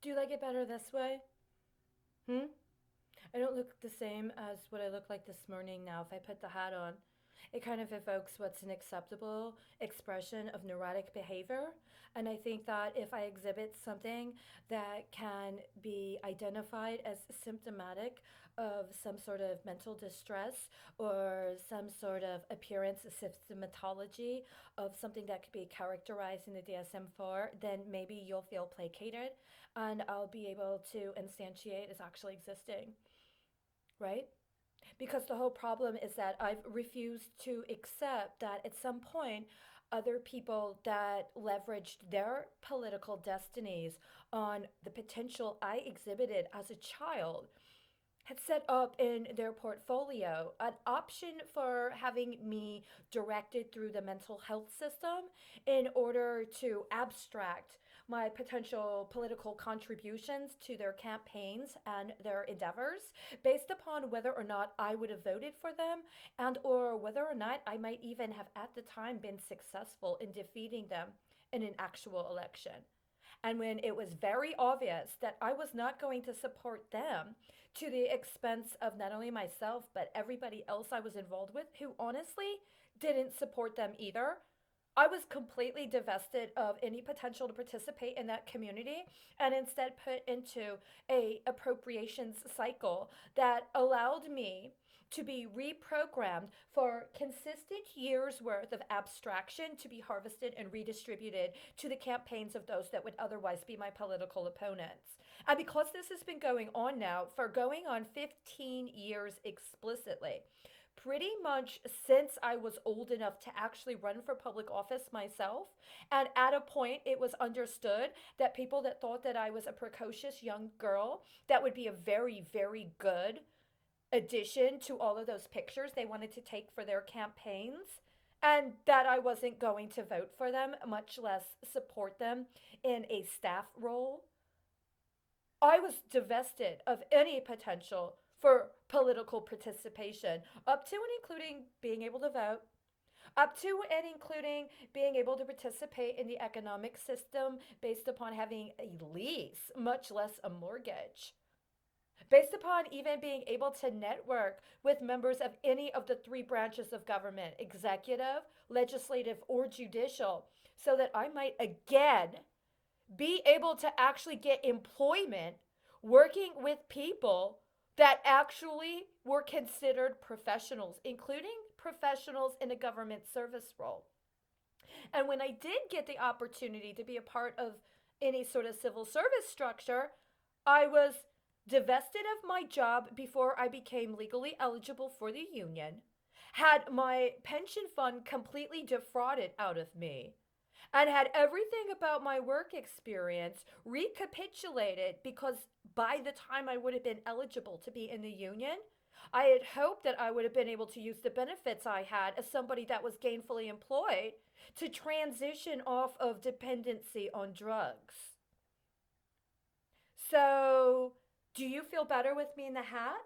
Do you like it better this way? Hmm? I don't look the same as what I look like this morning now if I put the hat on. It kind of evokes what's an acceptable expression of neurotic behavior. And I think that if I exhibit something that can be identified as symptomatic of some sort of mental distress or some sort of appearance symptomatology of something that could be characterized in the DSM-4, then maybe you'll feel placated and I'll be able to instantiate as actually existing, right? Because the whole problem is that I've refused to accept that at some point, other people that leveraged their political destinies on the potential I exhibited as a child had set up in their portfolio an option for having me directed through the mental health system in order to abstract my potential political contributions to their campaigns and their endeavors based upon whether or not I would have voted for them and or whether or not I might even have at the time been successful in defeating them in an actual election. And when it was very obvious that I was not going to support them to the expense of not only myself, but everybody else I was involved with, who honestly didn't support them either, I was completely divested of any potential to participate in that community and instead put into a appropriations cycle that allowed me to be reprogrammed for consistent years worth of abstraction to be harvested and redistributed to the campaigns of those that would otherwise be my political opponents. And because this has been going on now for going on 15 years explicitly, pretty much since I was old enough to actually run for public office myself. And at a point, it was understood that people that thought that I was a precocious young girl that would be a very, very good addition to all of those pictures they wanted to take for their campaigns. And that I wasn't going to vote for them, much less support them in a staff role. I was divested of any potential for political participation, up to and including being able to vote, up to and including being able to participate in the economic system based upon having a lease, much less a mortgage, based upon even being able to network with members of any of the three branches of government, executive, legislative, or judicial, so that I might again be able to actually get employment working with people that actually were considered professionals, including professionals in a government service role. And when I did get the opportunity to be a part of any sort of civil service structure, I was divested of my job before I became legally eligible for the union, had my pension fund completely defrauded out of me, and had everything about my work experience recapitulated because by the time I would have been eligible to be in the union, I had hoped that I would have been able to use the benefits I had as somebody that was gainfully employed to transition off of dependency on drugs. So, do you feel better with me in the hat?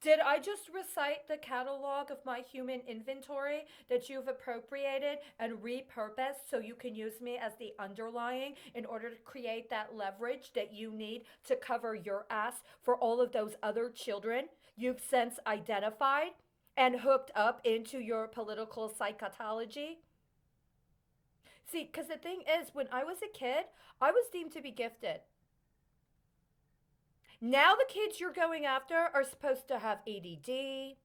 Did I just recite the catalog of my human inventory that you've appropriated and repurposed so you can use me as the underlying in order to create that leverage that you need to cover your ass for all of those other children you've since identified and hooked up into your political psychology? See, because the thing is, when I was a kid, I was deemed to be gifted. Now the kids you're going after are supposed to have ADD,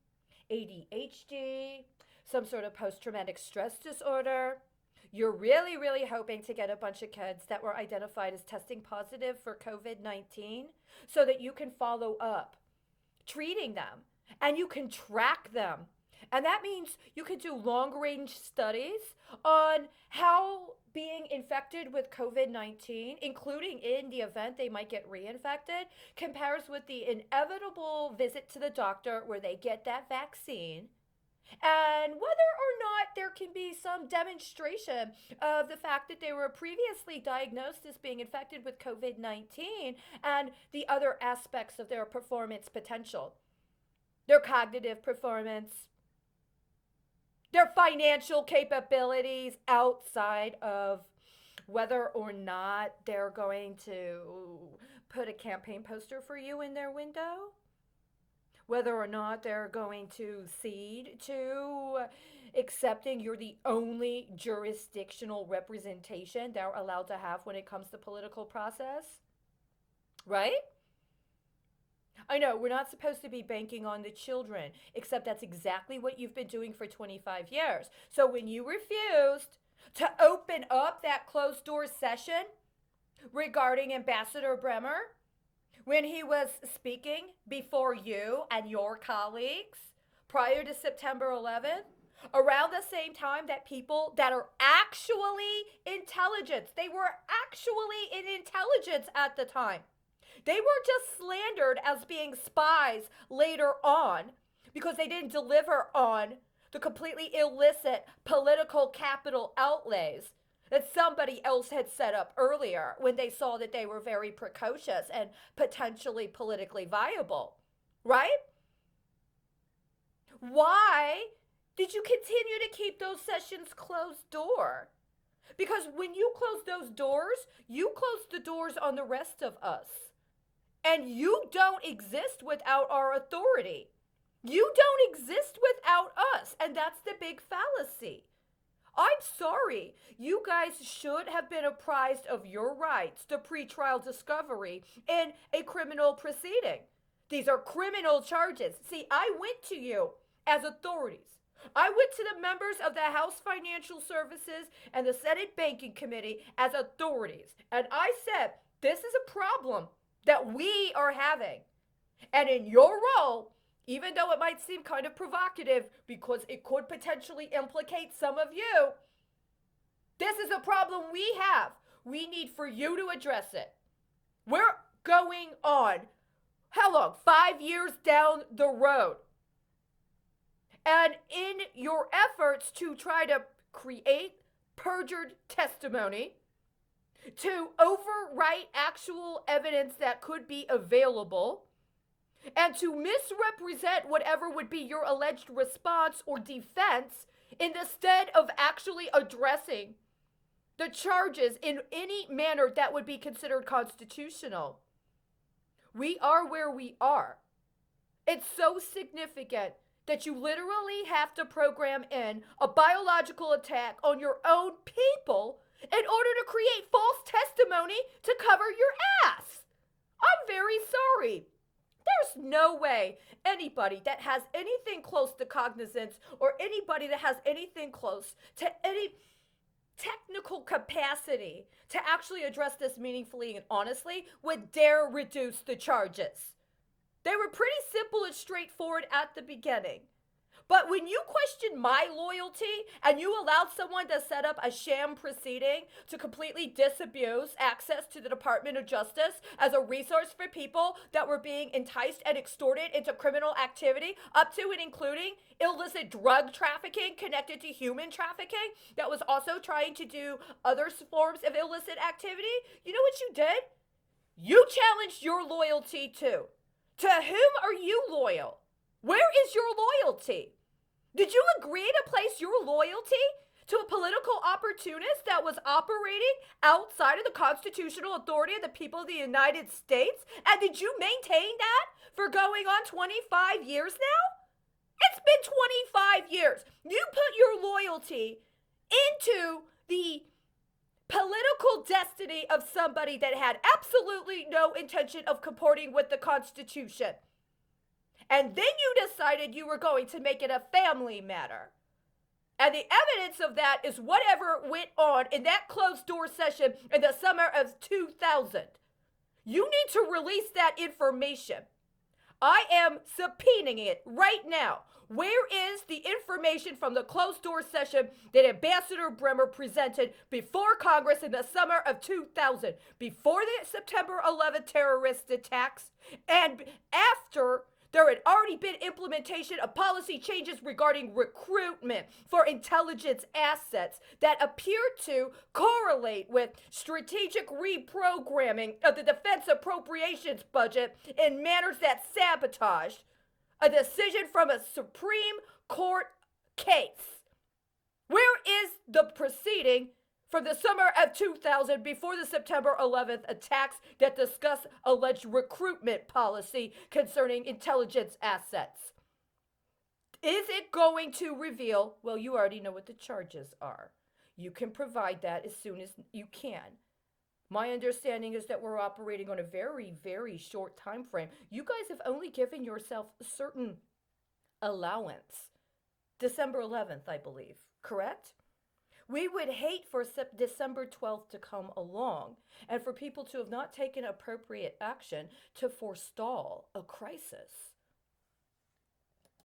ADHD, some sort of post traumatic stress disorder. You're really, really hoping to get a bunch of kids that were identified as testing positive for COVID-19 so that you can follow up treating them and you can track them. And that means you can do long range studies on how being infected with COVID 19, including in the event they might get reinfected, compares with the inevitable visit to the doctor where they get that vaccine. And whether or not there can be some demonstration of the fact that they were previously diagnosed as being infected with COVID 19 and the other aspects of their performance potential, their cognitive performance, their financial capabilities outside of whether or not they're going to put a campaign poster for you in their window, whether or not they're going to cede to accepting you're the only jurisdictional representation they're allowed to have when it comes to political process, right? I know we're not supposed to be banking on the children, except that's exactly what you've been doing for 25 years. So when you refused to open up that closed door session regarding Ambassador Bremer, when he was speaking before you and your colleagues prior to September 11th, around the same time that people that are actually intelligence, they were actually in intelligence at the time. They were just slandered as being spies later on because they didn't deliver on the completely illicit political capital outlays that somebody else had set up earlier when they saw that they were very precocious and potentially politically viable, right? Why did you continue to keep those sessions closed door? Because when you close those doors, you close the doors on the rest of us. And you don't exist without our authority. You don't exist without us. And that's the big fallacy. I'm sorry. You guys should have been apprised of your rights to pretrial discovery in a criminal proceeding. These are criminal charges. See, I went to you as authorities. I went to the members of the House Financial Services and the Senate Banking Committee as authorities. And I said, this is a problem that we are having. And in your role, even though it might seem kind of provocative because it could potentially implicate some of you, this is a problem we have. We need for you to address it. We're going on, how long? 5 years down the road. And in your efforts to try to create perjured testimony, to overwrite actual evidence that could be available, and to misrepresent whatever would be your alleged response or defense instead of actually addressing the charges in any manner that would be considered constitutional. We are where we are. It's so significant that you literally have to program in a biological attack on your own people in order to create false testimony to cover your ass. I'm very sorry. There's no way anybody that has anything close to cognizance or anybody that has anything close to any technical capacity to actually address this meaningfully and honestly would dare reduce the charges. They were pretty simple and straightforward at the beginning. But when you question my loyalty and you allowed someone to set up a sham proceeding to completely disabuse access to the Department of Justice as a resource for people that were being enticed and extorted into criminal activity, up to and including illicit drug trafficking connected to human trafficking, that was also trying to do other forms of illicit activity, you know what you did? You challenged your loyalty too. To whom are you loyal? Where is your loyalty? Did you agree to place your loyalty to a political opportunist that was operating outside of the constitutional authority of the people of the United States? And did you maintain that for going on 25 years now? It's been 25 years. You put your loyalty into the political destiny of somebody that had absolutely no intention of comporting with the Constitution. And then you decided you were going to make it a family matter. And the evidence of that is whatever went on in that closed door session in the summer of 2000. You need to release that information. I am subpoenaing it right now. Where is the information from the closed door session that Ambassador Bremer presented before Congress in the summer of 2000, before the September 11th terrorist attacks, and after there had already been implementation of policy changes regarding recruitment for intelligence assets that appear to correlate with strategic reprogramming of the defense appropriations budget in manners that sabotaged a decision from a Supreme Court case? Where is the proceeding from the summer of 2000 before the September 11th attacks that discuss alleged recruitment policy concerning intelligence assets. Is it going to reveal? Well, you already know what the charges are. You can provide that as soon as you can. My understanding is that we're operating on a very, very short time frame. You guys have only given yourself a certain allowance. December 11th, I believe, correct? We would hate for December 12th to come along and for people to have not taken appropriate action to forestall a crisis.